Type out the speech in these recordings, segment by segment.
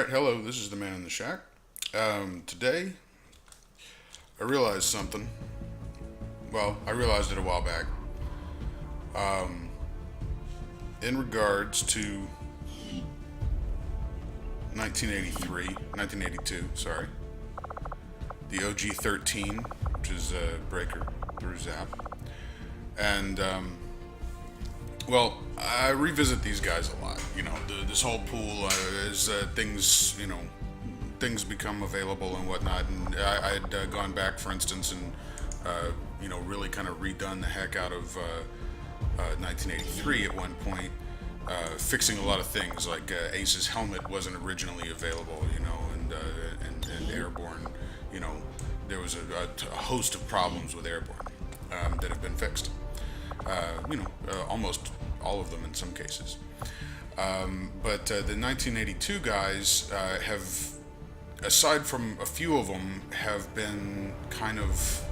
Alright, hello, this is the man in the shack. Today, I realized something. Well, I realized it a while back. In regards to 1982, sorry. The OG-13, which is Breaker through Zap. And, well, I revisit these guys a lot. You know, this whole pool as things become available and whatnot. And I had gone back, for instance, and really kind of redone the heck out of 1983 at one point, fixing a lot of things like Ace's helmet wasn't originally available, and Airborne, there was a host of problems with Airborne that have been fixed. Almost all of them in some cases. But the 1982 guys have, aside from a few of them, have been kind of,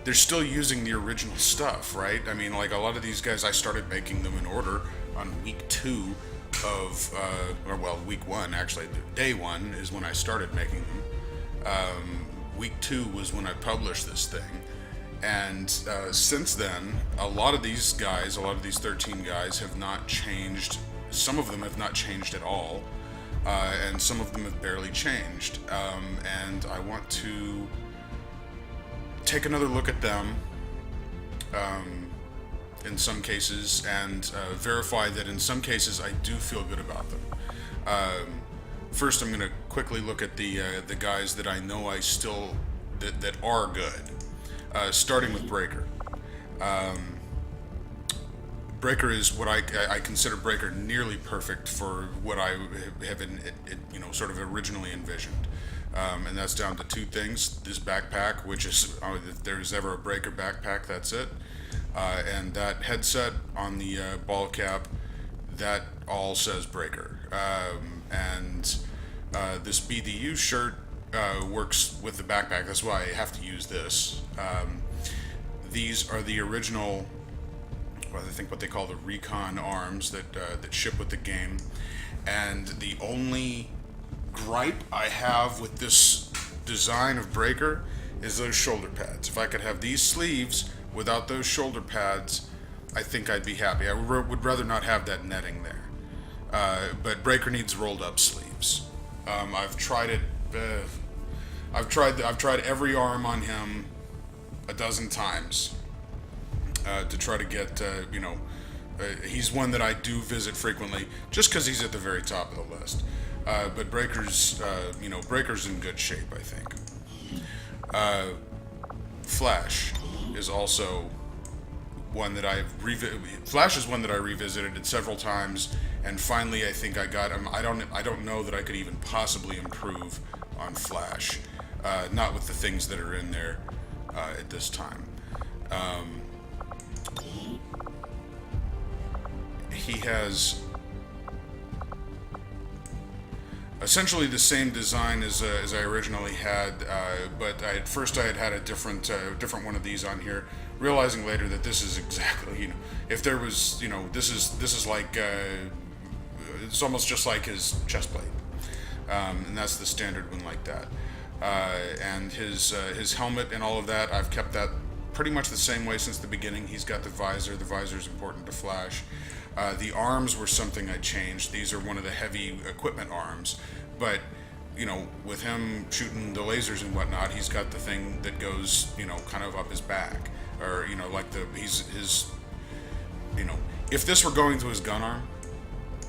they're still using the original stuff, right? I mean, like a lot of these guys, I started making them in order on week 2 of, week 1 actually. Day 1 is when I started making them. Week 2 was when I published this thing. And since then, a lot of these 13 guys have not changed. Some of them have not changed at all, and some of them have barely changed. And I want to take another look at them in some cases and verify that in some cases I do feel good about them. First, I'm going to quickly look at the guys that I know that are good. Starting with Breaker. Breaker is what I consider Breaker nearly perfect for what I have sort of originally envisioned. And that's down to 2 things. This backpack, which is, if there's ever a Breaker backpack, that's it. And that headset on the ball cap, that all says Breaker. And this BDU shirt works with the backpack. That's why I have to use this. These are the original, I think what they call the recon arms that ship with the game. And the only gripe I have with this design of Breaker is those shoulder pads. If I could have these sleeves without those shoulder pads, I think I'd be happy. I would rather not have that netting there. But Breaker needs rolled up sleeves. I've tried it. I've tried every arm on him a dozen times to try to get, he's one that I do visit frequently just because he's at the very top of the list. But Breaker's in good shape, I think. Flash is also one that Flash is one that I revisited several times, and finally I think I got him. I don't know that I could even possibly improve on Flash, not with the things that are in there at this time. He has essentially the same design as I originally had, but at first I had a different one of these on here, realizing later that this is exactly, if there was, this is like, it's almost just like his chest plate, and that's the standard one like that. And his helmet and all of that, I've kept that pretty much the same way since the beginning. He's got the visor. The visor is important to Flash. The arms were something I changed. These are one of the heavy equipment arms, but with him shooting the lasers and whatnot, he's got the thing that goes kind of up his back, or like if this were going to his gun arm,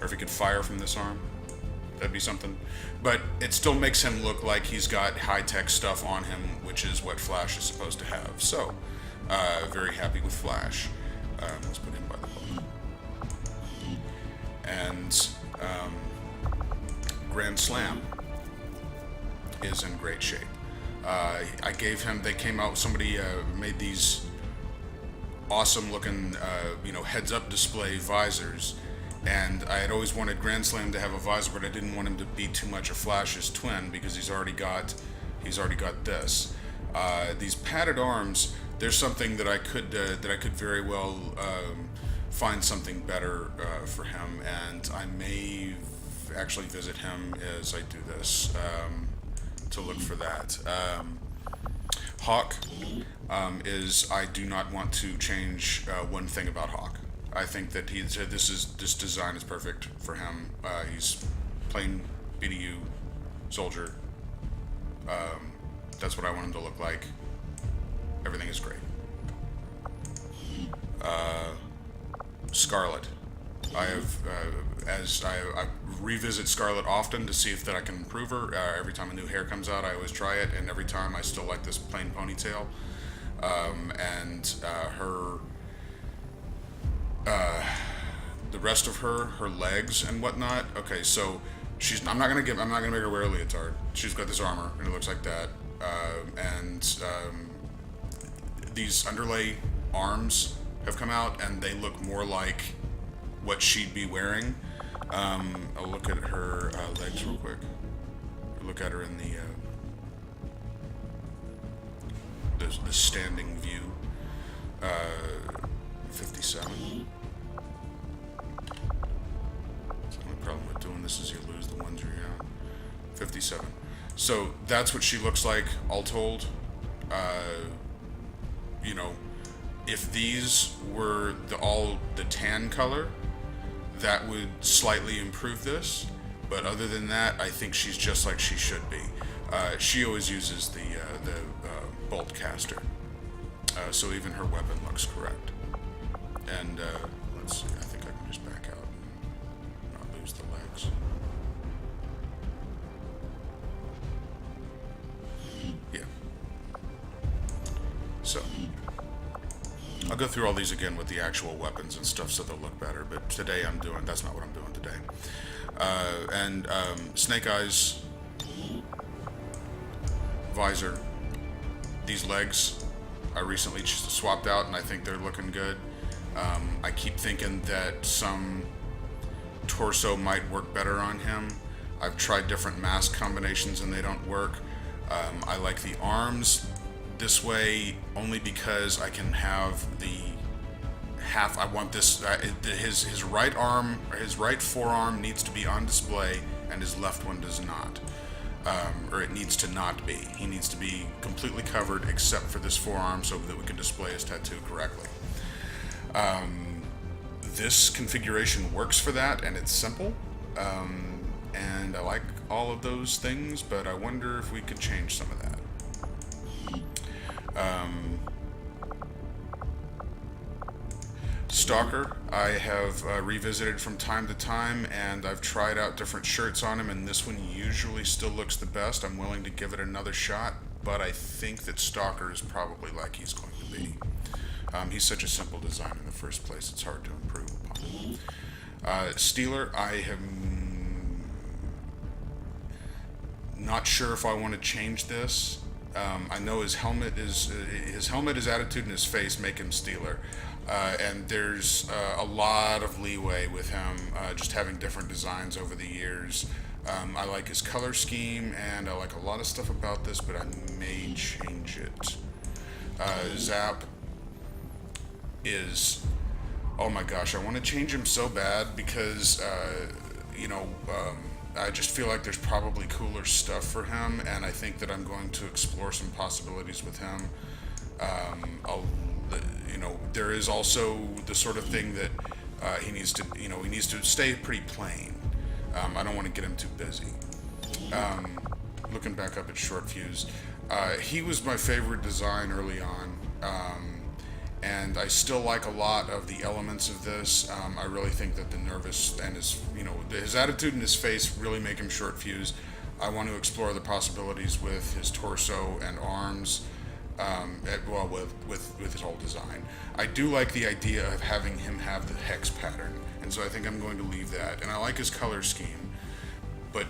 or if he could fire from this arm, that'd be something. But it still makes him look like he's got high-tech stuff on him, which is what Flash is supposed to have. So, very happy with Flash. Let's put him by the book. And Grand Slam is in great shape. I gave him, somebody made these awesome-looking, heads-up display visors. And I had always wanted Grand Slam to have a visor, but I didn't want him to be too much a Flash's twin because he's already got this. These padded arms, there's something that I could very well find something better for him, and I may actually visit him as I do this, to look for that. Hawk is, I do not want to change one thing about Hawk. I think that this design is perfect for him. He's plain BDU soldier. That's what I want him to look like. Everything is great. Scarlet. I have, as I revisit Scarlet often to see if that I can improve her. Every time a new hair comes out, I always try it, and every time I still like this plain ponytail. Her, the rest of her legs and whatnot. Okay, so I'm not gonna make her wear a leotard. She's got this armor, and it looks like that. These underlay arms have come out, and they look more like what she'd be wearing. I'll look at her legs real quick. Look at her in the standing view. 57. The only problem with doing this is you lose the ones you're on. 57. So that's what she looks like, all told. You know, if these were the tan color, that would slightly improve this. But other than that, I think she's just like she should be. She always uses the bolt caster, so even her weapon looks correct. And let's see, I think I can just back out and not lose the legs. Yeah. So I'll go through all these again with the actual weapons and stuff so they'll look better, but today that's not what I'm doing today. Snake Eyes, visor, these legs, I recently swapped out and I think they're looking good. I keep thinking that some torso might work better on him. I've tried different mask combinations and they don't work. I like the arms this way only because I can have I want this, his right arm, his right forearm needs to be on display and his left one does not. Or it needs to not be. He needs to be completely covered except for this forearm so that we can display his tattoo correctly. This configuration works for that and it's simple. And I like all of those things, but I wonder if we could change some of that. Stalker, I have revisited from time to time, and I've tried out different shirts on him, and this one usually still looks the best. I'm willing to give it another shot, but I think that Stalker is probably like he's going to be. He's such a simple design in the first place, it's hard to improve upon. Steeler, I am not sure if I want to change this. I know his helmet, his attitude, and his face make him Steeler. And there's a lot of leeway with him, just having different designs over the years. I like his color scheme, and I like a lot of stuff about this, but I may change it. Zap is, oh my gosh, I want to change him so bad because, I just feel like there's probably cooler stuff for him, and I think that I'm going to explore some possibilities with him. There is also the sort of thing that he needs to stay pretty plain. I don't want to get him too busy. Looking back up at Short Fuse, he was my favorite design early on, and I still like a lot of the elements of this. I really think that the nervous and his attitude and his face really make him Short Fuse. I want to explore the possibilities with his torso and arms. With his whole design. I do like the idea of having him have the hex pattern, and so I think I'm going to leave that. And I like his color scheme, but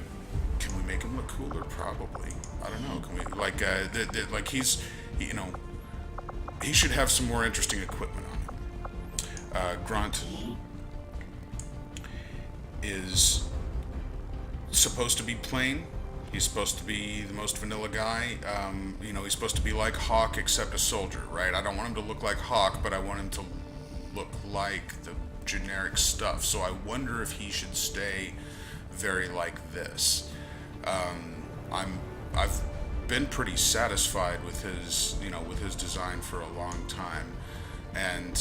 can we make him look cooler? Probably. I don't know. Can we he should have some more interesting equipment on him. Grunt is supposed to be plain. He's supposed to be the most vanilla guy. He's supposed to be like Hawk except a soldier, right? I don't want him to look like Hawk, but I want him to look like the generic stuff. So I wonder if he should stay very like this. I've been pretty satisfied with his, with his design for a long time, and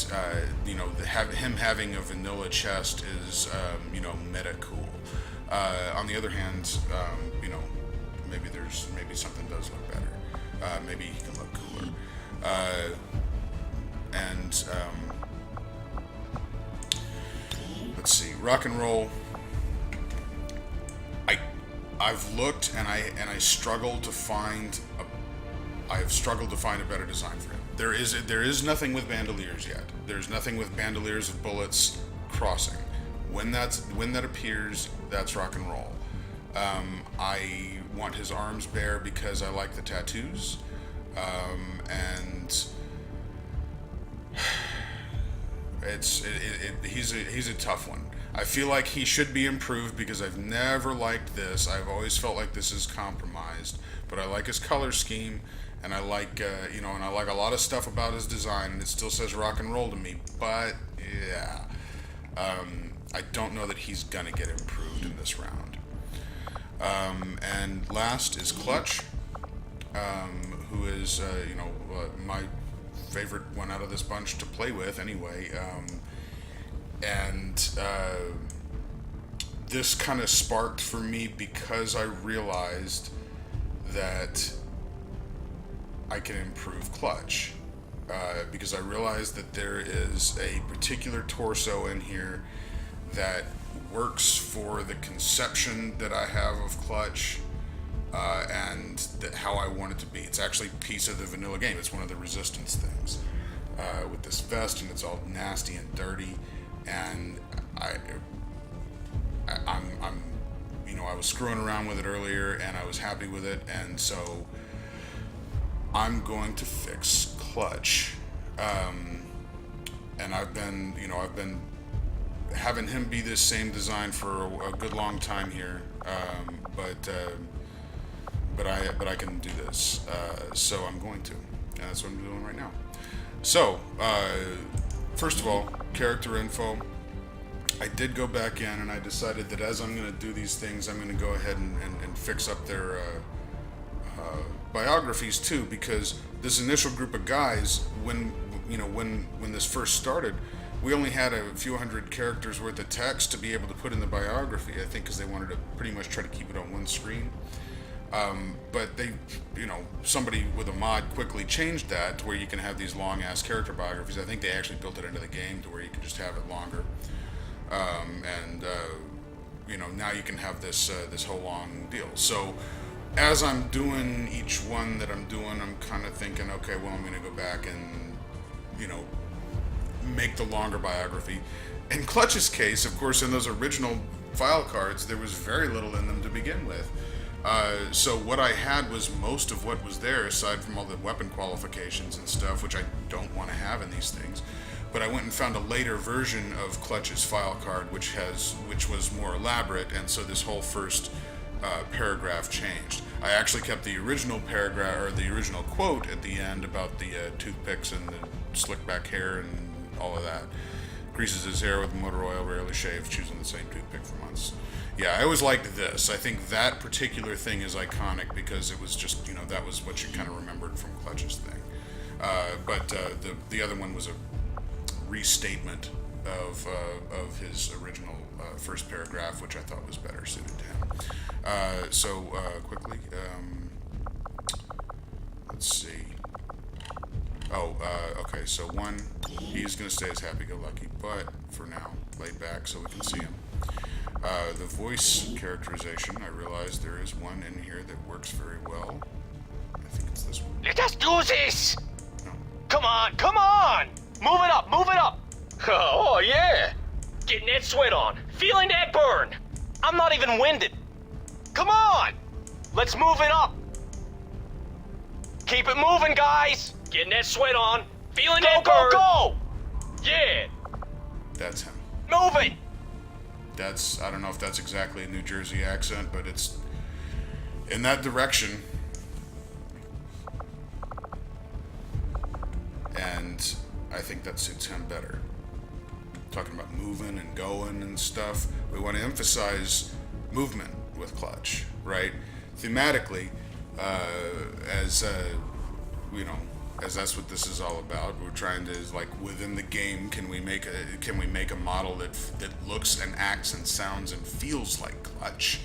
him having a vanilla chest is, meta cool. On the other hand, maybe something does look better. Maybe he can look cooler. And let's see, rock and roll. I've looked and I struggled to find a better design for him. There is nothing with bandoliers yet. There's nothing with bandoliers of bullets crossing. When that appears, that's rock and roll. I want his arms bare because I like the tattoos, and he's a tough one. I feel like he should be improved because I've never liked this. I've always felt like this is compromised, but I like his color scheme, and I like and I like a lot of stuff about his design, and it still says rock and roll to me. But yeah, I don't know that he's gonna get improved in this round. And last is Clutch, who is my favorite one out of this bunch to play with anyway. This kind of sparked for me because I realized that I can improve Clutch. Because I realized that there is a particular torso in here that works for the conception that I have of Clutch, and how I want it to be. It's actually a piece of the vanilla game. It's one of the resistance things, with this vest, and it's all nasty and dirty. And I was screwing around with it earlier, and I was happy with it, and so I'm going to fix Clutch. And I've been having him be this same design for a good long time here, but I can do this, so I'm going to, and that's what I'm doing right now. So, first of all, character info. I did go back in and I decided that as I'm going to do these things, I'm going to go ahead and fix up their biographies too, because this initial group of guys, when this first started, we only had a few hundred characters worth of text to be able to put in the biography, I think because they wanted to pretty much try to keep it on one screen. But they, somebody with a mod quickly changed that to where you can have these long ass character biographies. I think they actually built it into the game to where you can just have it longer. Now you can have this whole long deal. So as I'm doing each one that I'm doing, I'm kind of thinking, okay, well, I'm going to go back and, make the longer biography. In Clutch's case, of course, in those original file cards, there was very little in them to begin with. So what I had was most of what was there, aside from all the weapon qualifications and stuff, which I don't want to have in these things. But I went and found a later version of Clutch's file card, which was more elaborate, and so this whole first paragraph changed. I actually kept the original paragraph, or the original quote at the end about the toothpicks and the slick back hair and all of that. Greases his hair with motor oil, rarely shaved, choosing the same toothpick for months. Yeah, I always liked this. I think that particular thing is iconic because it was just, that was what you kind of remembered from Clutch's thing. But the other one was a restatement of his original first paragraph, which I thought was better suited to him. Quickly, let's see. Okay, so one, he's going to stay as happy-go-lucky, but for now, laid back so we can see him. The voice characterization, I realize there is one in here that works very well. I think it's this one. Let us do this! No. Come on! Move it up! Oh, yeah! Getting that sweat on, feeling that burn! I'm not even winded! Come on! Let's move it up! Keep it moving, guys! Getting that sweat on, feeling that burn! Go! Yeah! That's him. Moving! I don't know if that's exactly a New Jersey accent, but it's in that direction. And I think that suits him better. Talking about moving and going and stuff. We want to emphasize movement with clutch, right? Thematically, as you know, as that's what this is all about. We're trying to, like, within the game, can we make a model that looks and acts and sounds and feels like Clutch,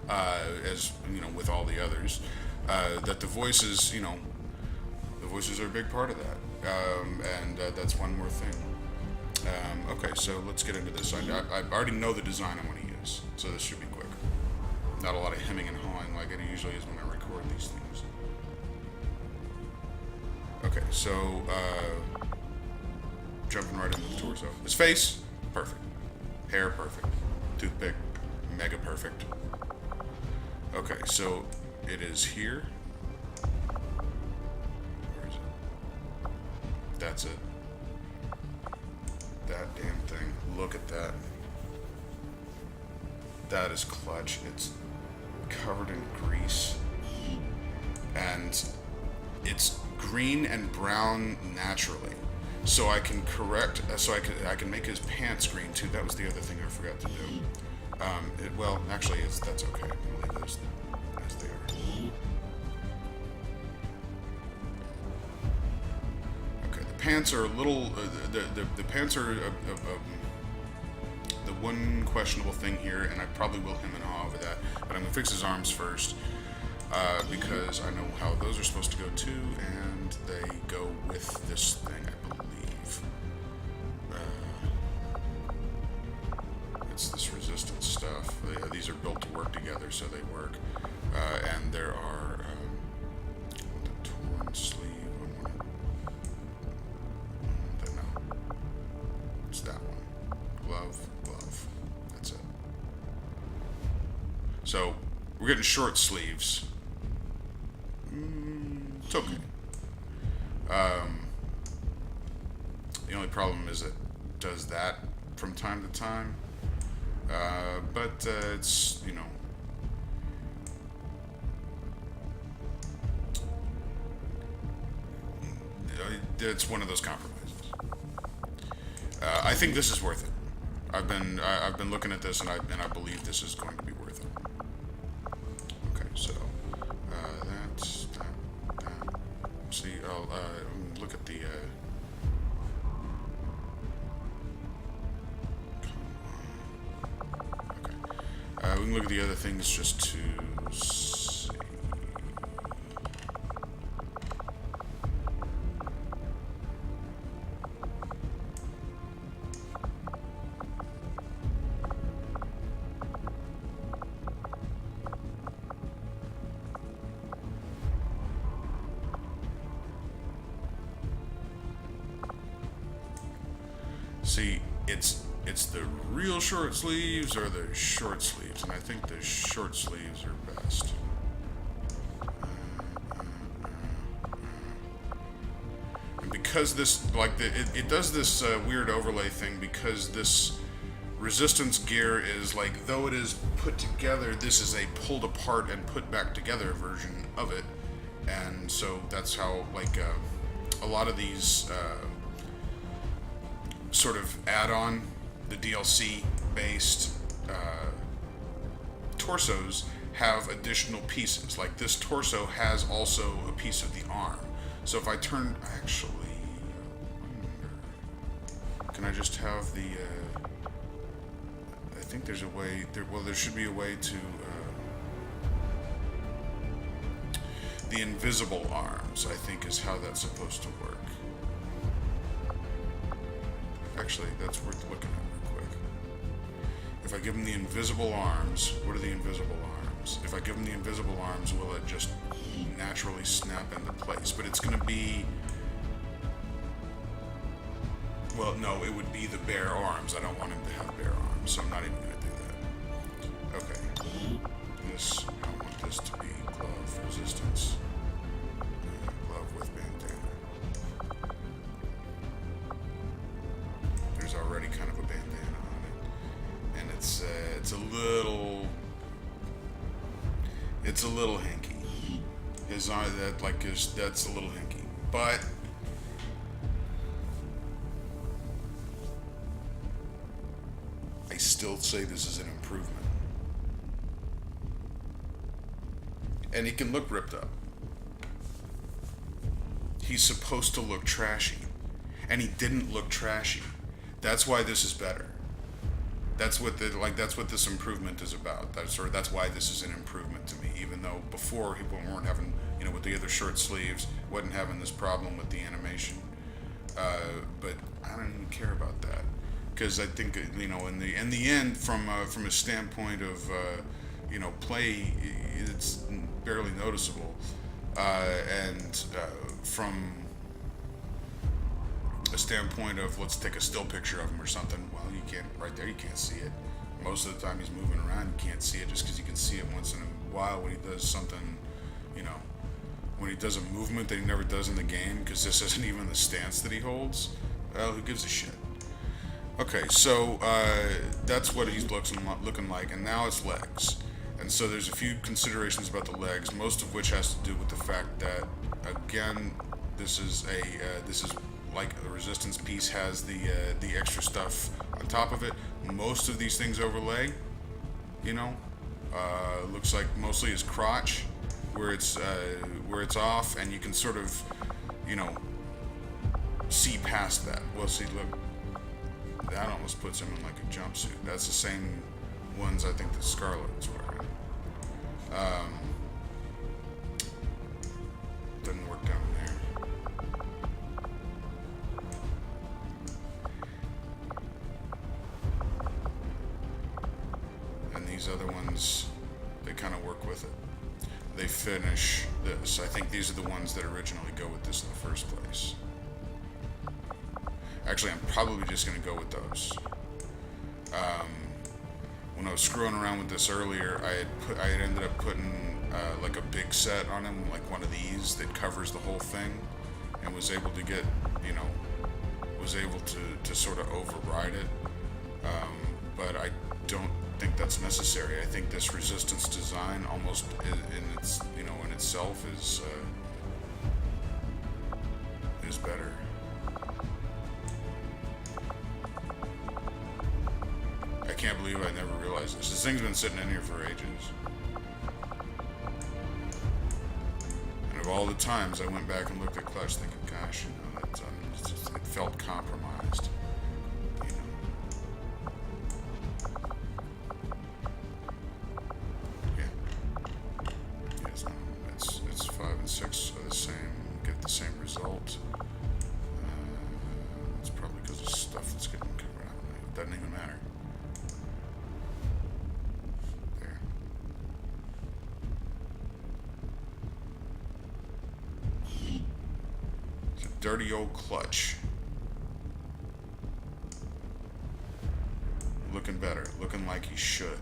as you know, with all the others. That the voices, you know, the voices are a big part of that, and that's one more thing. Okay, so let's get into this. I already know the design I want to use, so this should be quick. Not a lot of hemming and hawing like it usually is when I record these things. Okay, so jumping right into the torso. His face, perfect. Hair, perfect. Toothpick, mega perfect. Okay, so it is here. Where is it? That's it. That damn thing. Look at that. That is Clutch. It's covered in grease. And it's green and brown naturally. So I can correct, I can make his pants green too. That was the other thing I forgot to do. Well, actually, that's okay. I'm gonna leave those as they are. Okay, the pants are a little. The pants are the one questionable thing here, and I probably will hem and haw over that. But I'm gonna fix his arms first, because I know how those are supposed to go too, and they go with this thing, I believe. It's this resistance stuff. These are built to work together, so they work. And there are the torn sleeve. No, it's that one. Glove. That's it. So we're getting short sleeves. It's okay. The only problem is it does that from time to time. But it's, you know, it's one of those compromises. I think this is worth it. I've been looking at this, and I believe this is going to be worth it. Okay, so that's that. See, I'll look at the. We can look at the other things just to see. See, it's the real short sleeves or the short sleeves, and I think the short sleeves are best. And because this, like, it does this weird overlay thing, because this resistance gear is, like, though it is put together, this is a pulled apart and put back together version of it, and so that's how, like, a lot of these sort of add-on, the DLC based torsos have additional pieces. Like this torso has also a piece of the arm. So if I turn, actually, can I just have the, I think there's a way, there should be a way to, the invisible arms, I think, is how that's supposed to work. Actually, that's worth looking at real quick. If I give him the invisible arms, what are the invisible arms? If I give him the invisible arms, will it just naturally snap into place? But it's going to be... Well, no, it would be the bare arms. I don't want him to have bare arms, so I'm not even going to do that. Okay. This, I want this to be glove resistance. Glove with bandana. There's already kind of a bandana on it, and it's a little hinky. His eye, that's a little hinky, but I still say this is an improvement. and he can look ripped up. He's supposed to look trashy, and he didn't look trashy. That's why this is better. That's what this improvement is about. That's why this is an improvement to me. Even though before people weren't having, with the other short sleeves, wasn't having this problem with the animation. But I don't even care about that, because I think in the end, from a standpoint of play, it's barely noticeable, and from a standpoint of, let's take a still picture of him or something, well, you can't, right there, you can't see it. Most of the time he's moving around, you can't see it, just because you can see it once in a while when he does something, when he does a movement that he never does in the game, because this isn't even the stance that he holds. Well, who gives a shit? Okay, so that's what he's looking like, and now it's legs. And so there's a few considerations about the legs, most of which has to do with the fact that, again, this is like the resistance piece has the extra stuff on top of it. Most of these things overlay, looks like mostly his crotch, where it's off, and you can sort of, see past that. Well, see, look, that almost puts him in like a jumpsuit. That's the same ones I think that Scarlett's wearing. Doesn't work down there. And these other ones, they kind of work with it. They finish this. I think these are the ones that originally go with this in the first place. Actually, I'm probably just going to go with those. When I was screwing around with this earlier, I had ended up putting like a big set on him, like one of these that covers the whole thing, and was able to get, was able to sort of override it. But I don't think that's necessary. I think this resistance design almost in its, in itself is better. I can't believe I never realized this. This thing's been sitting in here for ages. And of all the times I went back and looked at clutch thinking, gosh, it felt compromised. It's 5 and 6 are the same, get the same result. It's probably because of stuff that's getting covered. I don't know. It doesn't even matter. There. It's a dirty old clutch. Looking better. Looking like he should.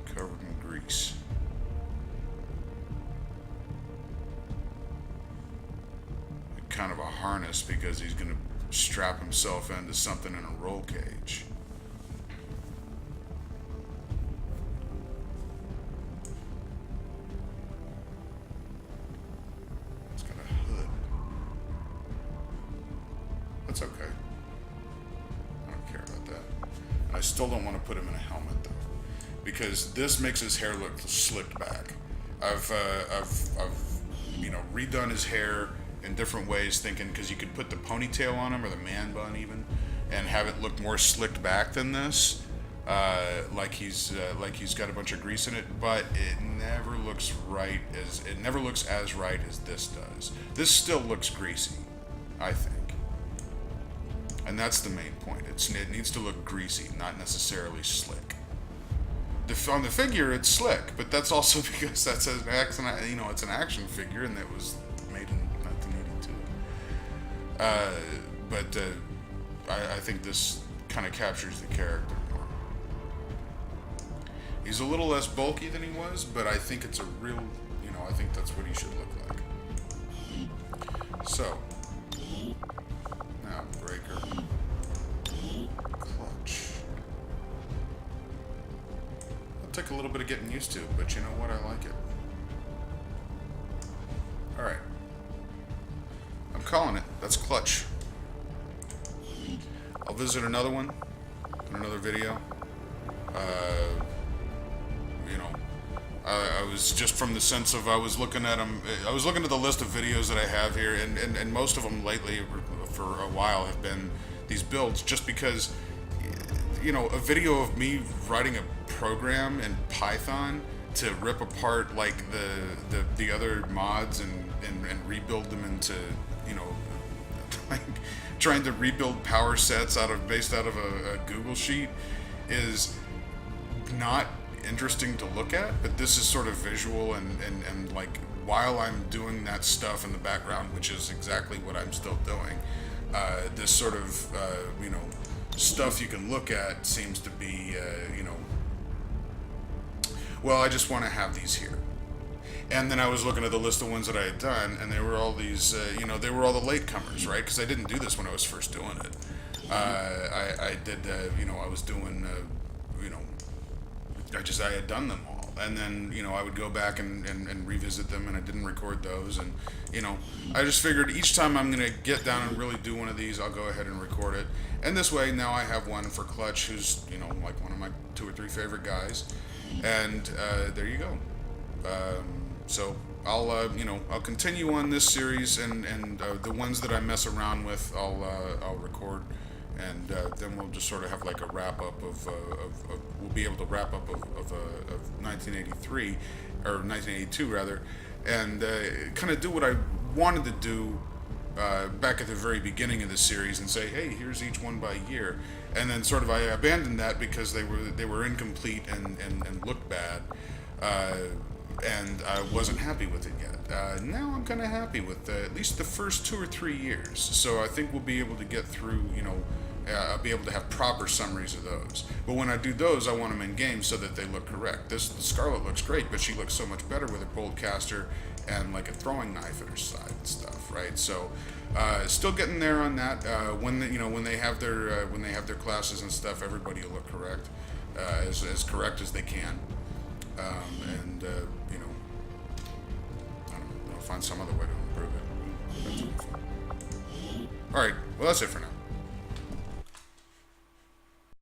Covered in grease. Kind of a harness, because he's going to strap himself into something in a roll cage. It's got a hood. That's okay. I don't care about that. I still don't want to put him in a helmet though, because this makes his hair look slicked back. I've redone his hair in different ways, thinking because you could put the ponytail on him, or the man bun even, and have it look more slicked back than this, like he's got a bunch of grease in it. But it never looks as right as this does. This still looks greasy, I think, and that's the main point. It needs to look greasy, not necessarily slick. On the figure, it's slick, but that's also because that's an action, it's an action figure, and it was made in 1982. I think this kind of captures the character more. He's a little less bulky than he was, but I think it's a real, I think that's what he should look like. So, now breaker, clutch. It'll take a little bit of getting used to, but you know what, I like it. Alright. I'm calling it. That's clutch. I'll visit another one in another video. I was just from the sense of I was looking at them. I was looking at the list of videos that I have here, and most of them lately, for a while, have been these builds. Just because, a video of me writing a program in Python to rip apart like the other mods and rebuild them into, like trying to rebuild power sets based out of a Google sheet is not interesting to look at, but this is sort of visual and like while I'm doing that stuff in the background, which is exactly what I'm still doing, this sort of stuff you can look at seems to be well, I just want to have these here. And then I was looking at the list of ones that I had done, and they were all these, they were all the latecomers, right? Because I didn't do this when I was first doing it. I did, I was doing, I had done them all. And then, I would go back and revisit them, and I didn't record those. And, I just figured each time I'm going to get down and really do one of these, I'll go ahead and record it. And this way, now I have one for Clutch, who's, like one of my 2 or 3 favorite guys. And there you go. So I'll continue on this series, and the ones that I mess around with, I'll record, and then we'll just sort of have like a wrap up of we'll be able to wrap up of 1983 or 1982 rather, and kind of do what I wanted to do back at the very beginning of the series and say, hey, here's each one by year. And then sort of I abandoned that because they were incomplete and looked bad, and I wasn't happy with it yet. Now I'm kind of happy with at least the first 2 or 3 years. So I think we'll be able to get through, I'll be able to have proper summaries of those. But when I do those, I want them in game so that they look correct. The Scarlet looks great, but she looks so much better with a bolt caster and like a throwing knife at her side and stuff, right? So still getting there on that. When they have their classes and stuff, everybody will look correct, as correct as they can. And I don't know, I'll find some other way to improve it. All right, well, that's it for now.